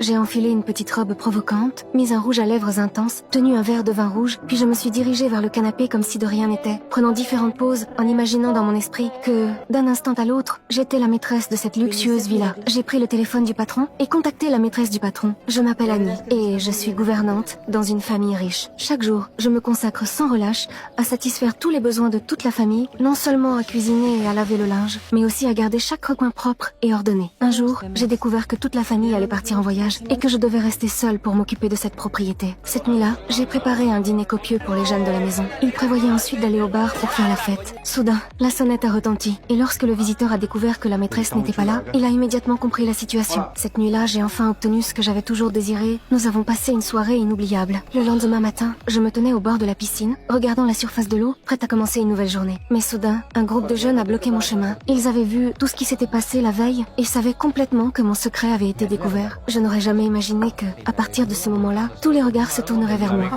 J'ai enfilé une petite robe provocante, mis un rouge à lèvres intense, tenu un verre de vin rouge, puis je me suis dirigée vers le canapé comme si de rien n'était, prenant différentes poses, en imaginant dans mon esprit que, d'un instant à l'autre, j'étais la maîtresse de cette luxueuse villa. J'ai pris le téléphone du patron et contacté la maîtresse du patron. Je m'appelle Annie et je suis gouvernante dans une famille riche. Chaque jour, je me consacre sans relâche à satisfaire tous les besoins de toute la famille, non seulement à cuisiner et à laver le linge, mais aussi à garder chaque recoin propre et ordonné. Un jour, j'ai découvert que toute la famille allait partir en voyage et que je devais rester seule pour m'occuper de cette propriété. Cette nuit-là, j'ai préparé un dîner copieux pour les jeunes de la maison. Ils prévoyaient ensuite d'aller au bar pour faire la fête. Soudain, la sonnette a retenti et lorsque le visiteur a découvert que la maîtresse n'était pas là, il a immédiatement compris la situation. Cette nuit-là, j'ai enfin obtenu ce que j'avais toujours désiré. Nous avons passé une soirée inoubliable. Le lendemain matin, je me tenais au bord de la piscine, regardant la surface de l'eau, prête à commencer une nouvelle journée. Mais soudain, un groupe de jeunes a bloqué mon chemin. Ils avaient vu tout ce qui s'était passé la veille et savaient complètement que mon secret avait été découvert. Je n'aurais jamais imaginé que, à partir de ce moment-là, tous les regards se tourneraient vers moi.